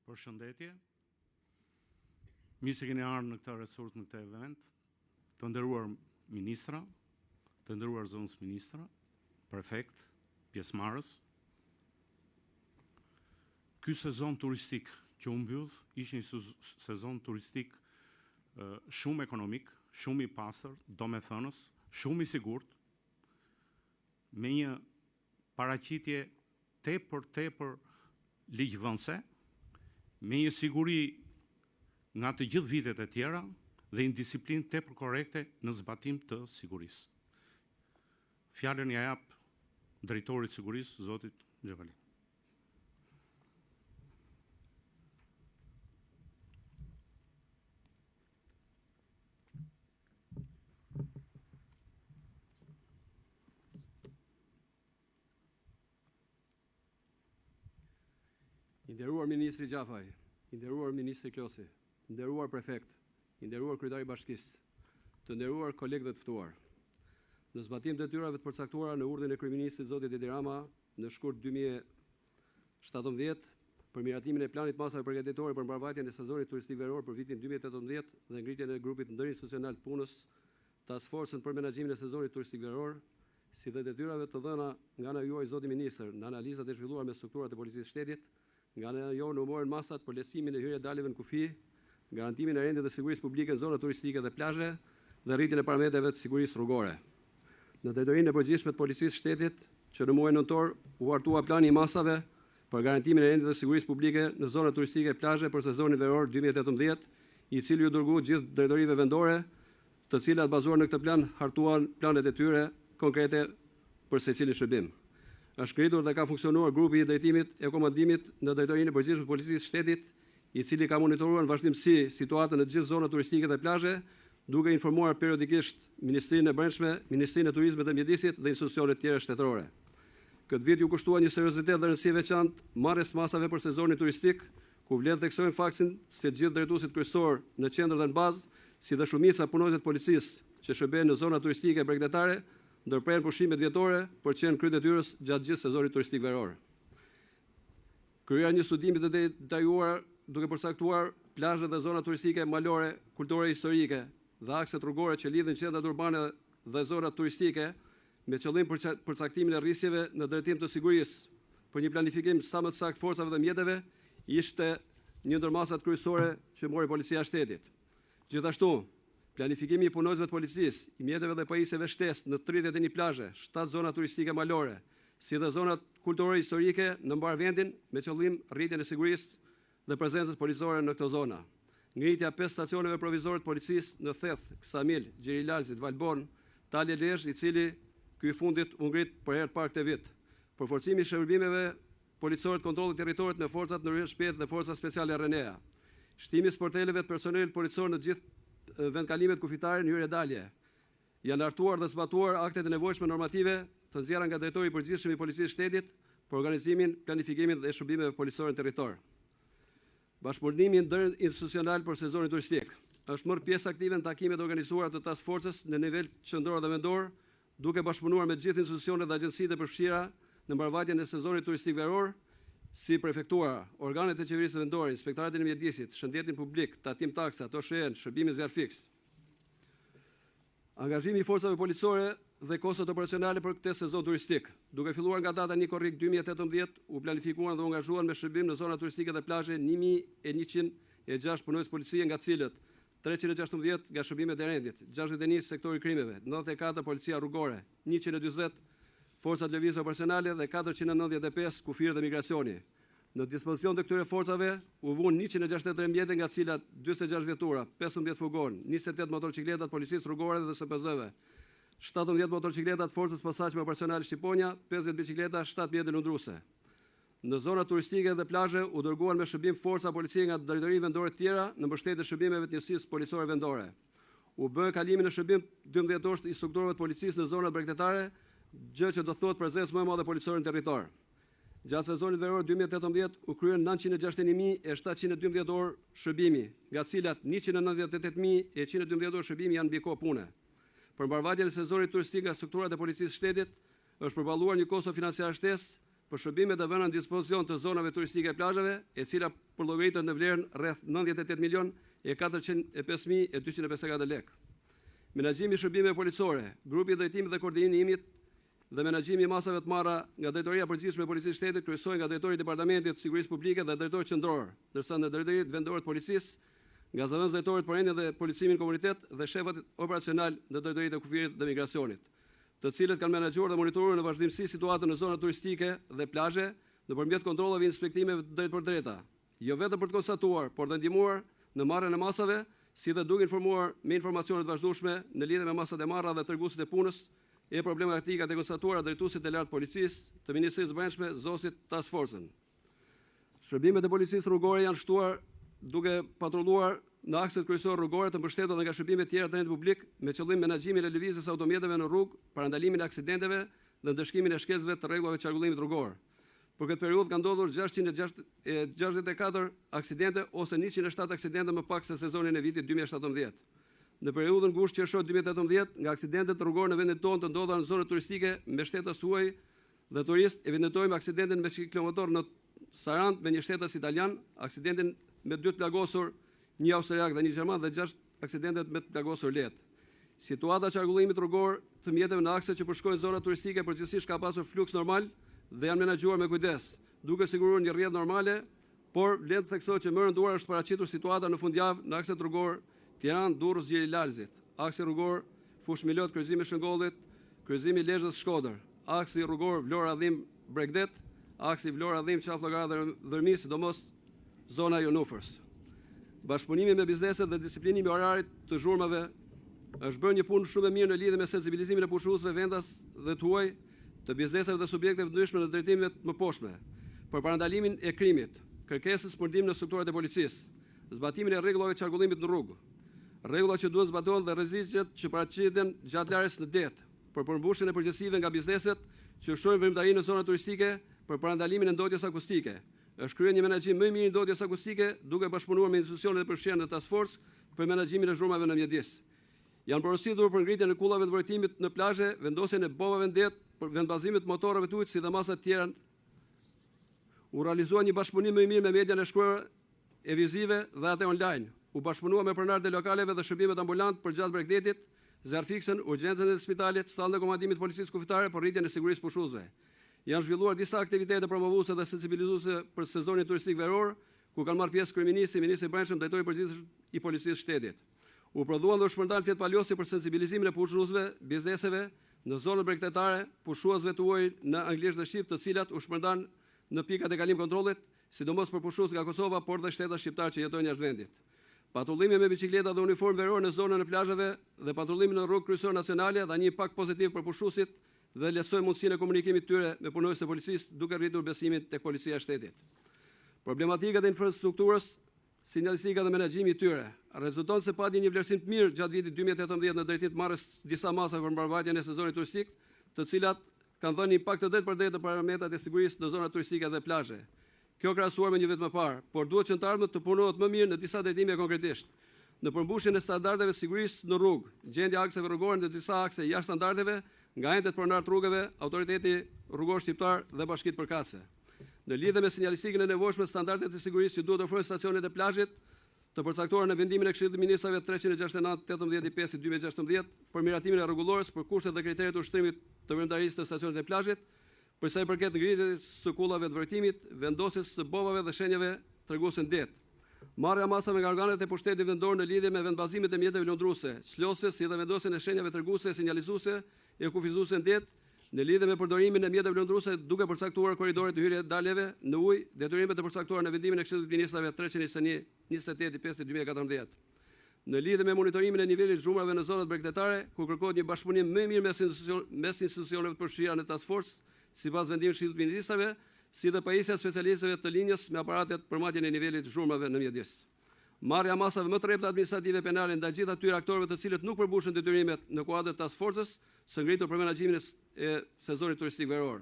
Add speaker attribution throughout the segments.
Speaker 1: Përshëndetje. Mirë se keni ardhur në këtë resurs, në këtë event, të nderuar ministra, të nderuar zonës ministra, prefekt, pjesëmarrës. Ky sezon turistik që u mbyll ishte një sezon turistik shumë ekonomik, shumë i pastër, domethënës, shumë i sigurt, me një paraqitje tepër ligjvënëse, me një siguri nga të gjithë vitet e tjera dhe një disiplinë tepër korrekte në zbatim të sigurisë. Fjalën ja jap drejtorit sigurisë, zotit Xhevali.
Speaker 2: I nderuar ministri Gjafaj, i nderuar ministri Klosi, i nderuar prefekt, i nderuar kryetari i bashkisë, të nderuar kolegë dhe të ftuar. Në zbatim të detyrave të përcaktuara në urdhrin e kryeministrit zotit Edi Rama në shkurt 2017 për miratimin e planit masave përgatitore për mbarvajtjen e sezonit turistik veror për vitin 2018 dhe ngritjen e grupit ndërinstitucional të punës, task force-ën për menaxhimin e sezonit turistik veror, si dhe detyrave të dhëna nga ana juaj zoti ministër në analizat e zhvilluara me strukturat e policisë shtetit, nga ana jonë u morën masat për lehtësimin e hyrje daleve në kufi, garantimin e rendit dhe sigurisë publike në zona turistike dhe plazhe dhe rritjen e parametrave të sigurisë rrugore. Në drejtorinë e përgjithshme të policisë shtetit, që në muajin nëntor u hartua plani i masave për garantimin e rendit dhe sigurisë publike në zona turistike dhe plazhe për sezonin veror 2018, i cili u dërgua gjithë drejtorive vendore, të cilat bazuar në këtë plan hartuan planet e tyre konkrete për secilin shërbim. Është kryitur dhe ka funksionuar grupi i drejtimit e komandimit në drejtorinë e përgjithshme të policisë shtetit, i cili ka monitoruar në vazhdimsi situatën në gjithë zonat turistike dhe plazhe, duke informuar periodikisht Ministrinë e Brendshme, Ministrinë e Turizmit dhe Mjedisit dhe institucionet tjera shtetërore. Këtë vit ju kushtua një seriozitet dhe rëndësi veçantë marrjes masave për sezonin turistik, ku vlen theksojmë faktin se gjithë drejtuesit kryesor në qendër dhe në bazë, si dhe shumica punonjësit policisë që shërbejnë në zona turistike e bregdetare, ndërprerën pushimet vjetore për qenë kryetyrës gjatë gjithë sezonit turistik veror. Kryera një studimi të detajuar duke përcaktuar plazhet dhe zona turistike malore, kulturore historike dhe akset rrugore që lidhin qendrat urbane dhe zonat turistike me qëllim përcaktimin e rrisjeve në drejtim të sigurisë për një planifikim sa më të saktë forcave dhe mjeteve, ishte një ndër masat kryesore që mori policia e shtetit. Gjithashtu, planifikimi i punonjësve të policisë, i mjeteve dhe pajisjeve shtesë në 31 plazhe, 7 zona turistike malore, si dhe zonat kulturore historike në mbar vendin me qëllim rritjen e sigurisë dhe prezencës policore në këto zona. Ngritja 5 stacioneve provizore të policisë në Theth, Ksamil, Gjirilalzit, Valbon, Talje Lezhë, i cili ky fundit u ngrit për herë të parë këtë vit. Përforcimi i shërbimeve policore të kontrollit territorit me forcat në rrugë shpejt dhe forca speciale RNA. Shtimi i sporteleve të personelit policor në gjithë vendkalimet kufitare në hyrje dalje. Janë hartuar dhe zbatuar aktet e nevojshme normative të nxjerra nga drejtori i përgjithshëm i policisë shtetit për organizimin, planifikimin dhe shërbimeve policore në territor. Bashkëpunimi interinstitucional për sezonin turistik është marrë pjesë aktive në takimet organizuara të task forces në nivel qendror dhe vendor, duke bashkëpunuar me gjithë institucionet dhe agjencitë e përfshira në mbarvajtjen e sezonit turistik veror, si prefektura, organet e qeverisë vendore, inspektoratin e mjedisit, shëndetin publik, tatim taksa, TOSHN, shërbimin zjarr fiks. Angazhimi i forcave policore dhe kostot operacionale për këtë sezon turistik, duke filluar nga data 1 korrik 2018, u planifikuan dhe u angazhuan me shërbim në zona turistike dhe plazhe 1106 punonjës policie, nga cilët 316 nga shërbimet e rendit, 61 sektori krimeve, 94 policia rrugore, 140 forcat lëvizje operacionale dhe 495 kufirë dhe migracioni. Në dispozicion të këtyre forcave u vunë 163 mjete, nga cilat 46 vetura, 15 furgon, 28 motorcikletat policisë rrugore dhe SPZ-ve, 17 motorcikletat forcës posaçme operacionale Shqiponia, 50 bicikleta, 7 mjete lundruese. Në zona turistike dhe plazhe u dërguan me shërbim forca policie nga drejtori vendore të tjera në mbështetje shërbimeve të njësisë policore vendore. U bën kalimin në shërbim 12 orësh të instruktorëve të policisë në zonat bregdetare, gjë që do thotë prezencë më e madhe policore në territor. Gjatë sezonit veror 2018 u kryen 961.712 orë shërbimi, nga cilat 198.112 orë shërbimi janë mbi kohë pune. Për mbarvajtjen e sezonit turistik nga strukturat e policisë shtetit është përballuar një kosto financiar shtesë për shërbimet e vëna në dispozicion të zonave turistike e plazheve, e cila përllogaritet në vlerën rreth 98 milion e 405.254 lekë. Menaxhimi i shërbimeve policore, grupi i drejtimit dhe koordinimit dhe menaxhimi i masave të marra nga Drejtoria e Përgjithshme e Policisë së Shtetit kryesohen nga Drejtori i Departamentit të Sigurisë Publike dhe Drejtori Qendror, ndërsa në Drejtoritë Vendore të Policisë nga zëvendës drejtorit për rendin dhe policimin komunitet dhe shefat operacional në Drejtoritë e Kufirit dhe Migracionit, të cilët kanë menaxhuar dhe monitoruar në vazhdimsi situatën në zonat turistike dhe plazhe nëpërmjet kontrollave dhe inspektimeve drejt për drejta, jo vetëm për të konstatuar, por dhe ndihmuar në marrjen e masave, si dhe duke informuar me informacione të vazhdueshme në lidhje me masat e marra dhe treguesit e punës e problematikat e konstatuara drejtuesit të lartë policisë, të Ministrisë së Brendshme, ZOS-it, Task Force-ën. Shërbimet e policisë rrugore janë shtuar duke patrulluar në akset kryesor rrugore të mbështetur dhe nga shërbime tjera të rendit publik me qëllim menaxhimin e lëvizjes së automjeteve në rrugë, parandalimin e aksidenteve dhe ndëshkimin e shkelcëve të rregullave të qarkullimit rrugor. Për këtë periudhë ka ndodhur 664 aksidente ose 107 aksidente më pak se sezonin e vitit 2017. Në periudhën gusht-qershor 2018, nga aksidentet rrugore në vendin tonë të ndodha në zonët turistike me shtetas huaj dhe turistë, evidentojmë aksidenten me ciklomotor në Sarand me një shtetas italian, aksidentin me 2 të plagosur, një austriak dhe një gjerman dhe 6 aksidentet me të plagosur lehtë. Situata e qarkullimit rrugor të mjeteve në akse që përshkojnë zonat turistike përgjithsisht ka pasur fluks normal dhe janë menaxhuar me kujdes, duke siguruar një rrjedhë normale, por vlen të theksohet që më rënduar është paraqitur situata në fundjavë në akset rrugor Tiranë-Durrës Gjiri-Lalzit, aksi rrugor Fush Milot kryqëzimi Shëngollit, kryqëzimi Lezhës-Shkodër, aksi rrugor Vlora-Adhim-Bregdet, aksi Vlora-Adhim Qafllogara-Dhërmi, sidomos zona Jonufës. Bashkëpunimi me bizneset dhe disiplinimi i orarit të zhurmave është bërë një punë shumë e mirë në lidhje me sensibilizimin e pushuesve vendas dhe të huaj të bizneseve dhe subjekteve të ndryshme në drejtimet më poshtme, për parandalimin e krimit, kërkesës për ndihmë në strukturat e policisë, zbatimin e rregullave të qarkullimit në rrugë, rregulla që duhet zbatohen dhe rreziqet që paraqiten gjatë larjes në det, për përmbushjen e përgjegjësive nga bizneset që ushtrojnë vërimtarinë në zona turistike për parandalimin e ndotjes akustike. Është kryer një menaxhim më i mirë i ndotjes akustike duke bashkëpunuar me institucionet e përfshira në Task Force për menaxhimin e zhurmave në mjedis. Janë porositur për ngritjen e kullave të vërtimit në plazhe, vendosjen e bovave në det, për vendbazimin e motorëve të ujit si dhe masa të tjera. U realizua një bashkëpunim më i mirë me median e shkruar e vizive dhe atë online. U bashkëpunua me pronarët e lokaleve dhe shërbimet ambulant për gjatë Bregdetit, zjarfiksen, urgjencën e spitalit, sallën e komandimit të policisë kufitare për rritjen e sigurisë pushuesve. Janë zhvilluar disa aktivitete promovuese dhe sensibilizuese për sezonin turistik veror, ku kanë marrë pjesë kryeministri, ministri i Brendshëm, drejtori i përgjithshëm i policisë së shtetit. U prodhuan dhe u shpërndan flet palosje për sensibilizimin e pushuesve, bizneseve në zonat bregdetare, pushuesve të huaj në anglisht dhe shqip, të cilat u shpërndan në pikat e kalim kontrollit, sidomos për pushues nga Kosova, por dhe shteta shqiptar që jetojnë jashtë vendit. Patrullimi me bicikleta dhe uniform veror në zonën e plazheve dhe patrullimi në rrugë kryesore nacionale dha një impakt pozitiv për pushuesit dhe lehtësoi mundësinë e komunikimit tyre me punonjësit e policisë, duke rritur besimin tek policia e shtetit. Problematikat e infrastrukturës, sinjalistika dhe menaxhimi i tyre rezulton se pati një vlerësim të mirë gjatë vitit 2018 në drejtim të marrjes disa masave për mbarvajtjen e sezonit turistik, të cilat kanë dhënë impakt të drejtë për drejtë të parametrat e sigurisë në zonat turistike dhe plazhe. Kjo krahasuar me një vit më parë, por duhet që të ardhmet të punohet më mirë në disa drejtime konkretisht. Në përmbushjen e standardeve sigurisë në rrugë, gjendja akseve rrugore në disa akse jashtë standardeve, nga entet pronar të rrugëve, autoriteti rrugor shqiptar dhe bashkitë përkatëse. Në lidhje me sinjalistikën e nevojshme, standardet e sigurisë që duhet ofrojnë stacionet e plazhit, të përcaktuara në vendimin e Këshillit të Ministrave 369/18/2016 për miratimin e rregullores për kushtet dhe kriteret e ushtrimit të vëretarisë të stacionet e plazhit, për sa i përket ngritjes së kullave të vërtimit, vendosjes së bovave dhe shenjave treguese në det. Marrja masave nga organet e pushtetit vendor në lidhje me vendbazimet e mjeteve lundruese, çlosjes si dhe vendosjen e shenjave treguese, sinjalizuese e kufizuese në det, në lidhje me përdorimin e mjeteve lundruese duke përcaktuar korridoret e hyrje daleve në ujë, detyrimet e përcaktuara në vendimin e Këshillit të Ministrave 321/28/2014. Në lidhje me monitorimin e nivelit zhurmave në zonat bregdetare, ku kërkohet një bashkëpunim më i mirë mes institucioneve të përfshira në Task Force, sipas vendimit të Këshillit të Ministrave, si dhe pajisja specialistëve të linjës me aparatet për matjen e nivelit zhurmave në mjedis. Marrja masave më të rrepta administrative penale ndaj gjithë atyre aktorëve të cilët nuk përmbushën detyrimet në kuadër të Task Force-s së ngritur për menaxhimin e sezonit turistik veror.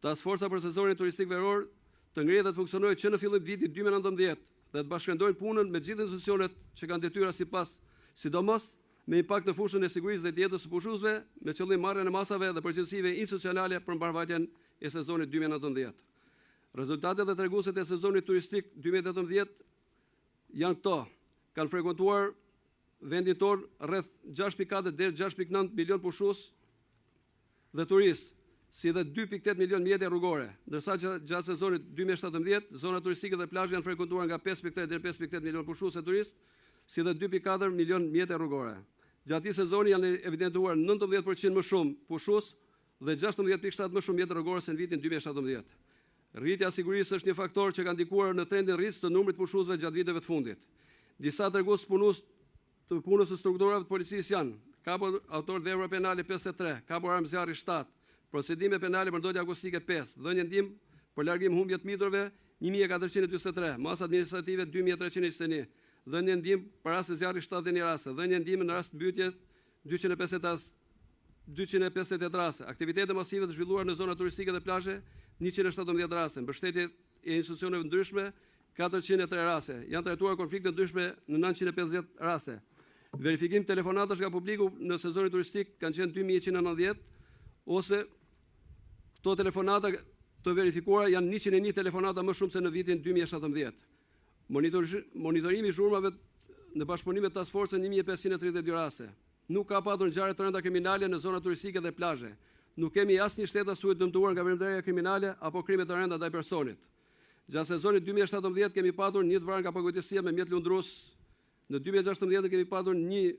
Speaker 2: Task Force-a për sezonin turistik veror të ngrihet dhe të funksionojë që në fillim të vitit 2019 dhe të bashkëndojnë punën me gjithë institucionet që kanë detyra sipas, sidomos me impakt në fushën e sigurisë dhe të jetës së pushuesve, me qëllim marrjen e masave dhe përgjegjësive institucionale për mbarvajtjen e sezonit 2019. Rezultatet dhe treguesit e sezonit turistik 2018 janë këto. Kanë frekuentuar vendin tonë rreth 6.4 deri 6.9 milion pushues dhe turistë, si dhe 2.8 milion mjete rrugore, ndërsa gjatë sezonit 2017, zona turistike dhe plazhe janë frekuentuar nga 5.3 deri 5.8 milion pushues e turistë, si dhe 2.4 milion mjete rrugore. Gjatë këtij sezoni janë evidentuar 19% më shumë pushues dhe 16.7 më shumë mjete rrugore se në vitin 2017. Rritja e sigurisë është një faktor që ka ndikuar në trendin rritës të numrit pushuesve gjatë viteve të fundit. Disa tregues të punës së strukturave të policisë janë: kapur autor vepra penale 53, kapur armë zjarri 7, procedime penale për ndotje akustike 5, dhënie ndihmë për largim humbje të miturve 1443, masë administrative 2321, dhënie ndihmë për rast të zjarrit 71 raste, dhënie ndihmë në rast mbytje 258 raste, aktivitete masive të zhvilluar në zona turistike dhe plazhe 117 raste, mbështetje e institucioneve ndryshme 403 raste, janë trajtuar konflikte ndryshme në 950 raste. Verifikim telefonatash nga publiku në sezonin turistik kanë qenë 2190, ose këto telefonata të verifikuara janë 101 telefonata më shumë se në vitin 2017. Monitorimi i zhurmave në bashkëpunim me Task Force 1532 raste. Nuk ka patur ngjarje të rënda kriminale në zona turistike dhe plazhe. Nuk kemi asnjë shtetas të dëmtuar nga veprimtaria kriminale apo krime të rënda ndaj personit. Gjatë sezonit 2017 kemi patur një të vrarë nga pagujdesia me mjet lundrues. Në 2016 kemi patur një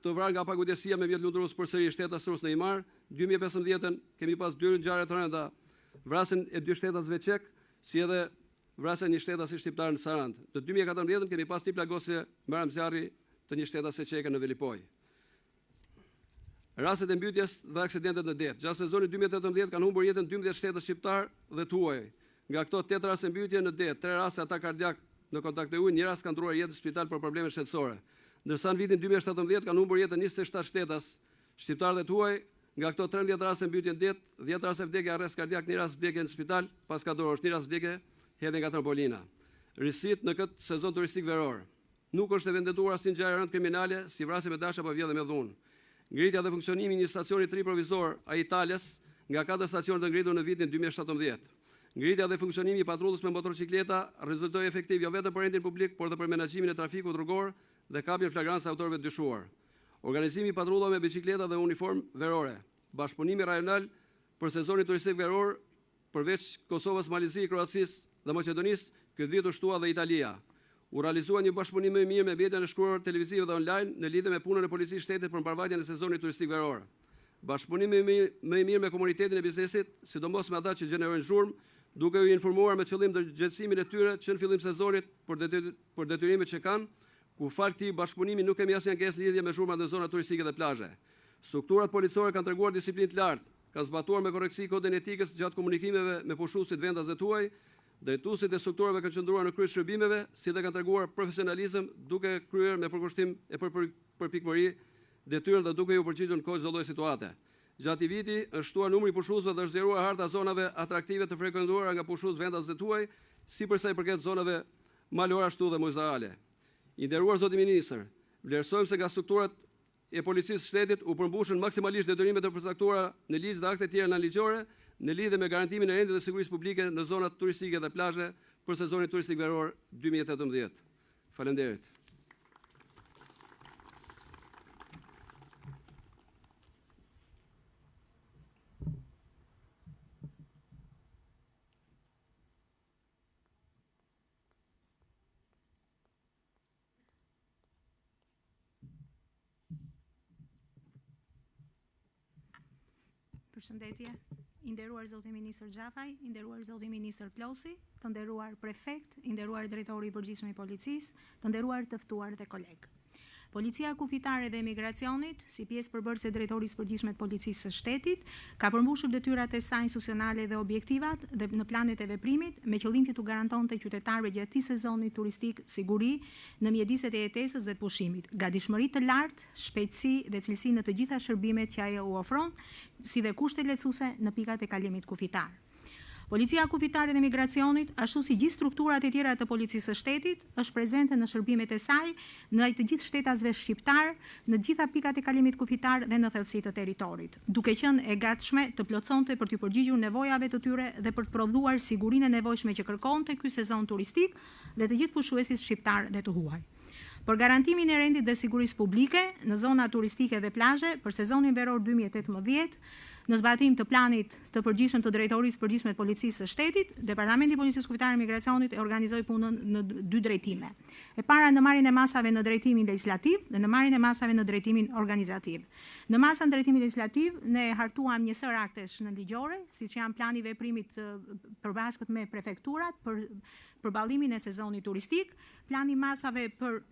Speaker 2: të vrarë nga pagujdesia me mjet lundrues përsëri shtetas rus në Imar. 2015 kemi pas 2 ngjarje të rënda, vrasjen e 2 shtetasve çek, si edhe vrasja e një shetasi shqiptar në Sarand. Në 2014 kemi pas një plagosje me armë zjarri të një shetase çeke në Velipoj. Rastet e mbytjes dhe aksidentet në det. Gjatë sezonit 2018 kanë humbur jetën 12 shtetës shqiptar dhe të huaj. Nga këto 8 raste mbytje në det, 3 raste atak kardiak në kontakt me ujë, një rast ka ndruar jetë në spital për probleme shtetësore. Ndërsa në vitin 2017 kanë humbur jetën 27 shtetas shqiptar dhe të huaj, nga këto 13 raste mbytje në det, 10 raste vdekje arrest kardiak, një rast vdekje në spital pas kadorësh, një rast vdekje hedhje nga trampolina. Risit në këtë sezon turistik veror. Nuk është evidentuar asnjë ngjarje rënd kriminale si vrasje me dash apo vjedhje me dhunë. Ngritja dhe funksionimi i një stacioni të ri provizor a Italias nga 4 stacione të ngritur në vitin 2017. Ngritja dhe funksionimi i patrullës me motorcikleta rezultoi efektiv jo vetëm për rendin publik, por edhe për menaxhimin e trafikut rrugor dhe kapjen flagrant autorëve të dyshuar. Organizimi i patrullave me bicikleta dhe uniform verore. Bashkëpunimi rajonal për sezonin turistik veror përveç Kosovës, Malizisë, Kroacisë dhe Maqedonisë, këtë vit u shtua dhe Italia. U realizua një bashkëpunim më i mirë me median e shkruar televizive dhe online në lidhje me punën e policisë shtetit për mbarvajtjen e sezonit turistik veror. Bashkëpunim më i mirë me komunitetin e biznesit, sidomos me ata që gjenerojnë zhurmë, duke u informuar me qëllim ndërgjegjësimin e tyre që në fillim sezonit për detyrimet që kanë, ku fal këtij bashkëpunimi nuk kemi asnjë angesë lidhje me zhurmat në zona turistike dhe plazhe. Strukturat policore kanë treguar disiplinë të lartë, kanë zbatuar me korrektësi kodin etikës gjatë komunikimeve me pushuesit vendas dhe tuaj. Drejtuesit e strukturave kanë qëndruar në krye shërbimeve, si dhe kanë treguar profesionalizëm duke kryer me përkushtim e përpikmëri detyrën dhe duke u përgjigjur në çdo lloj situate. Gjatë viti është shtuar numri i pushuesve dhe është zgjeruar harta zonave atraktive të frekuentuara nga pushues vendas dhe tuaj, si për sa i përket zonave malore ashtu dhe muzeale. I nderuar zoti ministër, vlerësojmë se nga strukturat e policisë shtetit u përmbushën maksimalisht detyrimet e përcaktuara në ligj dhe akte të tjera nënligjore në lidhje me garantimin e rendit dhe sigurisë publike në zonat turistike dhe plazhe për sezonin turistik veror 2018. Faleminderit.
Speaker 3: Përshëndetje, i nderuar zoti ministër Xhafaj, i nderuar zoti ministër Plosi, të nderuar prefekt, i nderuar drejtori i përgjithshëm i policisë, të nderuar të ftuar dhe kolegë. Policia Kufitare dhe Emigracionit, si pjesë përbërëse e drejtorisë përgjithshme të policisë së shtetit, ka përmbushur detyrat e saj institucionale dhe objektivat dhe në planet e veprimit me qëllim që t'u garantonte qytetarëve gjatë këtij sezoni turistik siguri në mjediset e jetesës dhe të pushimit, gatishmëri të lartë, shpejtësi dhe cilësi në të gjitha shërbimet që ajo u ofron, si dhe kushte lehtësuese në pikat e kalimit kufitar. Policia Kufitare dhe Migracionit, ashtu si gjithë strukturat e tjera të policisë së shtetit, është prezente në shërbimet e saj në të gjithë shtetasve shqiptar, në gjitha pikat e kalimit kufitar dhe në thellësitë të territorit, duke qenë e gatshme të plotësonte për të përgjigjur nevojave të tyre dhe për të prodhuar sigurinë e nevojshme që kërkonte ky sezon turistik dhe të gjithë pushuesit shqiptar dhe të huaj. Për garantimin e rendit dhe sigurisë publike në zona turistike dhe plazhe për sezonin veror 2018, në zbatim të planit të përgjithshëm të Drejtorisë Përgjithshme të Policisë së Shtetit, Departamenti i Policisë Kufitare dhe Migracionit e organizoi punën në 2 drejtime. E para në marrjen e masave në drejtimin legislativ dhe në marrjen e masave në drejtimin organizativ. Në masën drejtimin legislativ ne hartuam një sër aktesh në ligjore, siç janë plani i veprimit përbashkët me prefekturat për përballimin e sezonit turistik, plani masave për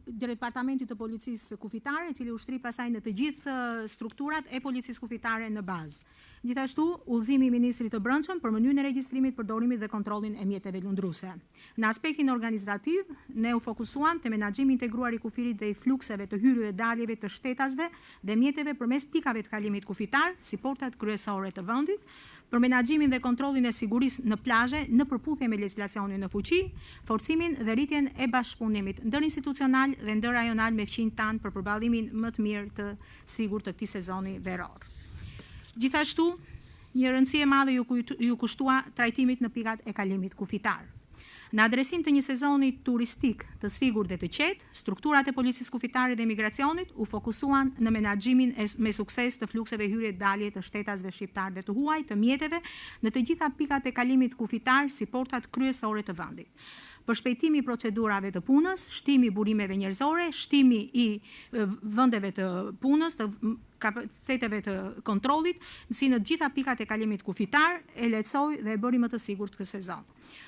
Speaker 3: Departamentit të Policisë Kufitare, i cili ushtri pasaj në të gjithë strukturat e Policisë Kufitare në bazë. Gjithashtu, udhëzimi i Ministrit të Brendshëm për mënyrën e regjistrimit, përdorimit dhe kontrollin e mjeteve lundruese. Në aspektin organizativ, ne u fokusuam te menaxhimi integruar i kufirit dhe i flukseve të hyrjeve dhe daljeve të shtetasve dhe mjeteve përmes pikave të kalimit kufitar, si portat kryesore të vendit, për menaxhimin dhe kontrollin e sigurisë në plazhe në përputhje me legjislacionin në fuqi, forcimin dhe rritjen e bashkëpunimit ndërinstitucional dhe ndërrajonal me fqinjtë tanë për përballimin më të mirë të sigurt të këtij sezoni veror. Gjithashtu, një rëndësi e madhe ju kushtua trajtimit në pikat e kalimit kufitar. Në adresim të një sezoni turistik të sigurt dhe të qetë, strukturat e Policisë Kufitare dhe Migracionit u fokusuan në menaxhimin me sukses të flukseve hyrje dalje të shtetasve shqiptar dhe të huaj, të mjeteve, në të gjitha pikat e kalimit kufitar si portat kryesore të vendit. Për shpejtimi i procedurave të punës, shtimi i burimeve njerëzore, shtimi i vendeve të punës, të kapaciteteve të kontrollit, si në gjitha pikat e kalimit kufitar, e lehtësoi dhe e bëri më të sigurt këtë sezon.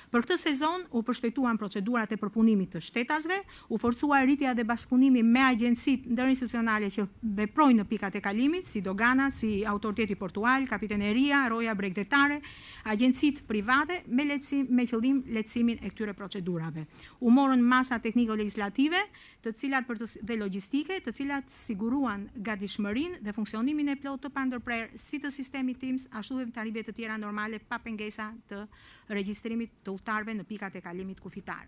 Speaker 3: Për këtë sezon u përshpejtuan procedurat e përpunimit të shtetasve, u forcua rritja dhe bashkëpunimi me agjencitë ndërinstitucionale që veprojnë në pikat e kalimit, si dogana, si autoriteti portual, kapiteneria, roja bregdetare, agjencitë private me qëllim lehtësimin e këtyre procedurave. U morën masa tekniko-legislative, dhe logjistike, të cilat siguruan gatishmërinë dhe funksionimin e plotë të pandërprerë si të sistemit TIMS, ashtu dhe të arrive të tjera normale pa pengesa të regjistrimit të udhëtarëve në pikat e kalimit kufitar.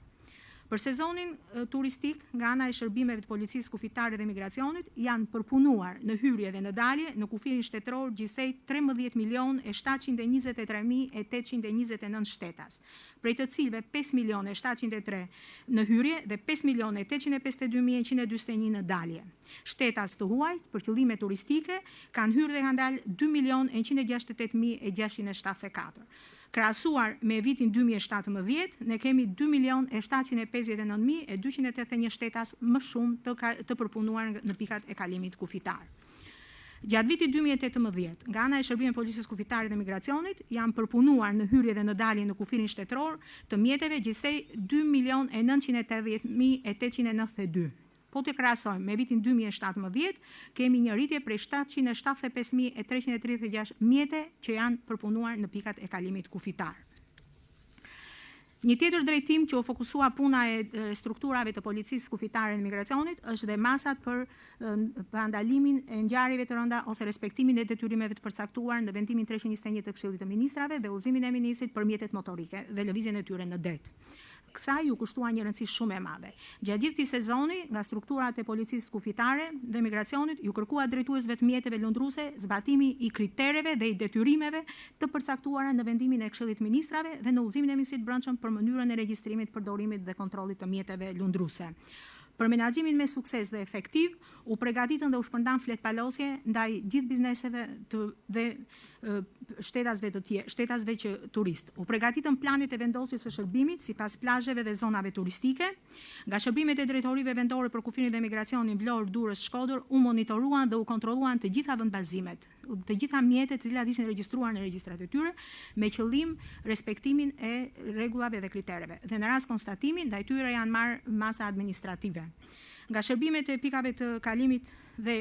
Speaker 3: Për sezonin turistik, nga ana e shërbimeve të Policisë Kufitare dhe Migracionit, janë përpunuar në hyrje dhe në dalje në kufirin shtetëror gjithsej 13.723.829 shtetas, prej të cilëve 5.703.000 në hyrje dhe 5.852.141 në dalje. Shtetas të huajt për qëllime turistike kanë hyrë dhe kanë dalë 2.168.674. Krahasuar me vitin 2017, ne kemi 2.759.281 shtetas më shumë të përpunuar në pikat e kalimit kufitar. Gjatë vitit 2018, nga ana e shërbimeve Policisë Kufitare dhe Migracionit, janë përpunuar në hyrje dhe në dalje në kufirin shtetëror të mjeteve gjithsej 2.980.892. Po të krahasojmë me vitin 2017, kemi një rritje prej 775.336 mjete që janë përpunuar në pikat e kalimit kufitar. Një tjetër drejtim që u fokusua puna e strukturave të Policisë Kufitare dhe Migracionit është dhe masat për parandalimin e ngjarjeve të rënda ose respektimin e detyrimeve të përcaktuar në vendimin 321 të Këshillit të Ministrave dhe udhëzimin e ministrit për mjetet motorike dhe lëvizjen e tyre në det. Kësaj ju kushtua një rëndësi shumë e madhe. Gjatë gjithë këtij sezoni, nga strukturat e Policisë Kufitare dhe Migracionit, ju kërkua drejtuesve të mjeteve lundruese zbatimi i kritereve dhe i detyrimeve të përcaktuara në vendimin e Këshillit të Ministrave dhe në udhëzimin e Ministrit të Brendshëm për mënyrën e regjistrimit, përdorimit dhe kontrollit të mjeteve lundruese. Për menaxhimin me sukses dhe efektiv, u përgatitën dhe u shpërndan fletpalosje ndaj gjithë bizneseve dhe shtetasve që turist. U përgatitën planet e vendosjes së shërbimit sipas plazheve dhe zonave turistike. Nga shërbimet e drejtorive vendore për kufirin dhe migracionin Vlorë, Durrës, Shkodër u monitoruan dhe u kontrolluan të gjitha vendbazimet, të gjitha mjetet të cilat ishin regjistruar në regjistrat e tyre me qëllim respektimin e rregullave dhe kritereve. Dhe në rast konstatimi ndaj tyre janë marrë masa administrative. Nga shërbimet e pikave të kalimit dhe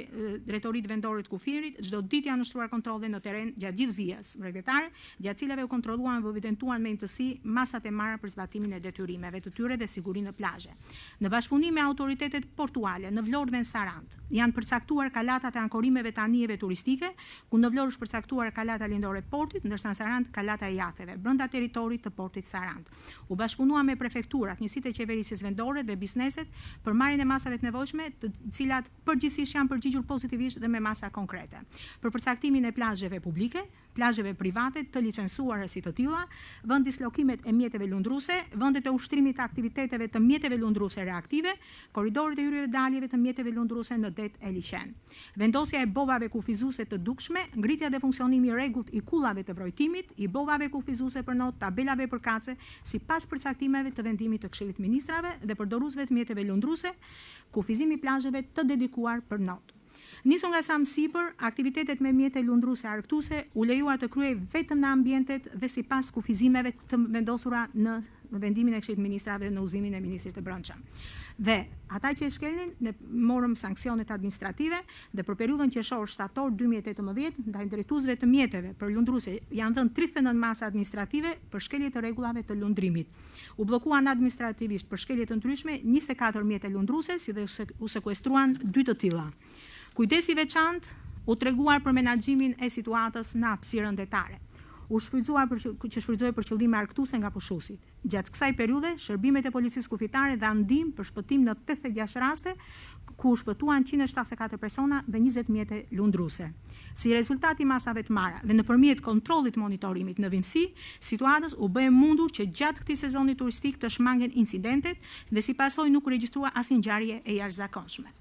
Speaker 3: drejtoritë vendore të kufirit, çdo ditë janë ushtruar kontrolle në terren gjatë gjithë vijës mbretërore, gjatë cilave u kontrolluan dhe evidentuan me imtësi masat e marra për zbatimin e detyrimeve të tyre dhe sigurinë në plazhe. Në bashkëpunim me autoritetet portuale në Vlorë dhe në Sarandë, janë përcaktuar kalatat e ankorimeve të anijeve turistike, ku në Vlorë është përcaktuar kalata lindore e portit, ndërsa në Sarandë kalata e jateve brenda territorit të portit Sarandë. U bashkëpunua me prefekturat, njësitë e qeverisjes vendore dhe bizneset për marrjen e masave të nevojshme, të cilat përgjithsisht janë përgjigjur pozitivisht dhe me masa konkrete. Për përcaktimin e plazheve publike, plazheve private të licencuara si të tilla, vend dislokimet e mjeteve lundruese, vendet e ushtrimit të aktiviteteve të mjeteve lundruese reaktive, korridoret e hyrjeve daljeve të mjeteve lundruese në det e liqen. Vendosja e bovave kufizuese të dukshme, ngritja dhe funksionimi i rregullt i kullave të vrojtimit, i bovave kufizuese për not, tabelave për kace, sipas përcaktimeve të vendimit të Këshillit Ministrave dhe përdoruesve të mjeteve lundruese, kufizimi i plazheve të dedikuar për not. Nisur nga sa më sipër, aktivitetet me mjete lundruese arktuse u lejua të kryej vetëm në ambientet dhe sipas kufizimeve të vendosura në vendimin e Këshillit Ministrave në udhëzimin e Ministrit të Brendshëm. Dhe ata që e shkelnin, ne morëm sanksionet administrative dhe për periudhën qershor-shtator 2018 ndaj drejtuesve të mjeteve për lundruese janë dhënë 39 masa administrative për shkelje të rregullave të lundrimit. U bllokuan administrativisht për shkelje të ndryshme 24 mjete lundruese, si dhe u sekuestruan 2 të tilla. Kujdesi veçantë u treguar për menaxhimin e situatës në hapësirën detare. U shfrytzuar që shfrytëzoi për qëllime arktuse nga pushuesit. Gjatë kësaj periudhe, shërbimet e policisë kufitare dhanë ndihmë për shpëtim në 86 raste, ku u shpëtuan 174 persona dhe 20 mjete lundruese. Si rezultat i masave të marra dhe nëpërmjet kontrollit monitorimit në vimësi, situatës u bë e mundur që gjatë këtij sezoni turistik të shmangen incidentet dhe si pasojë nuk u regjistrua asnjë ngjarje e jashtëzakonshme.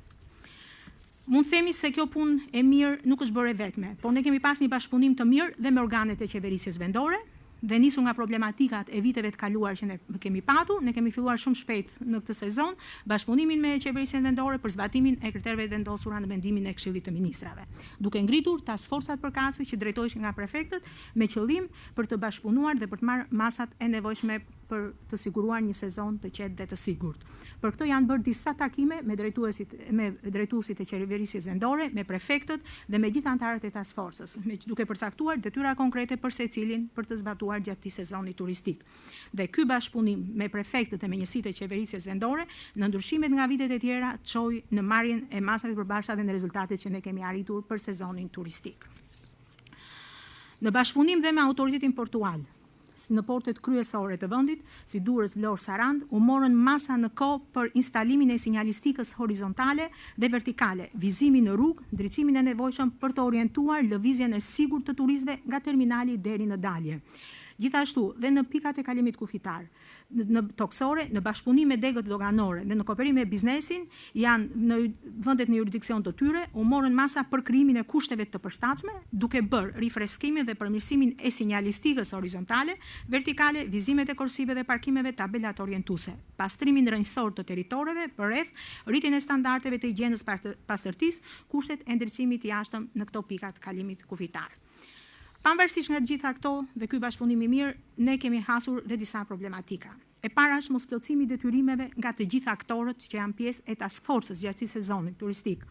Speaker 3: Mund themi se kjo punë e mirë nuk është bërë vetme, por ne kemi pas një bashkëpunim të mirë dhe me organet e qeverisjes vendore, dhe nisur nga problematikat e viteve të kaluar që ne kemi patur, ne kemi filluar shumë shpejt në këtë sezon bashkëpunimin me qeverisjen vendore për zbatimin e kriterëve vendosura në vendimin e Këshillit të Ministrave, duke ngritur task forcat përkatëse që drejtoheshin nga prefektët me qëllim për të bashkëpunuar dhe për të marrë masat e nevojshme për të siguruar një sezon të qetë dhe të sigurt. Për këtë janë bërë disa takime me drejtuesit e qeverisjes vendore, me prefektët dhe me gjithë anëtarët e task forces, duke përcaktuar detyra konkrete për secilin për të zbatuar gjatë këtij sezoni turistik. Dhe ky bashkëpunim me prefektët dhe me njësitë e qeverisjes vendore, në ndryshimet nga vitet e tjera, çoi në marrjen e masave të përbashkëta dhe në rezultatet që ne kemi arritur për sezonin turistik. Në bashkëpunim dhe me autoritetin portual, në portet kryesore të vendit, si Durrës, Vlorë, Sarandë, u morën masa në kohë për instalimin e sinjalistikës horizontale dhe vertikale, vizimin në rrugë, ndriçimin e nevojshëm për të orientuar lëvizjen e sigurt të turistëve nga terminali deri në dalje. Gjithashtu, dhe në pikat e kalimit kufitar, në toksore, në bashkëpunim me degët doganore dhe në kooperim me biznesin, janë në vendet në jurisdiksion të tyre, u morën masa për krijimin e kushteve të përshtatshme, duke bërë rifreskimin dhe përmirësimin e sinjalistikës horizontale, vertikale, vizimet e korsive dhe parkimeve, tabelat orientuese, pastrimin rrënjësor të territoreve përreth, rritjen e standardeve të higjienës pastërtisë, kushtet e ndriçimit të jashtëm në këto pikat kalimit kufitar. Pavarësisht nga gjitha këto dhe ky bashkëpunim i mirë, ne kemi hasur dhe disa problematika. E para është mosplotësimi i detyrimeve nga të gjithë aktorët që janë pjesë e task forces gjatë këtij sezoni turistik.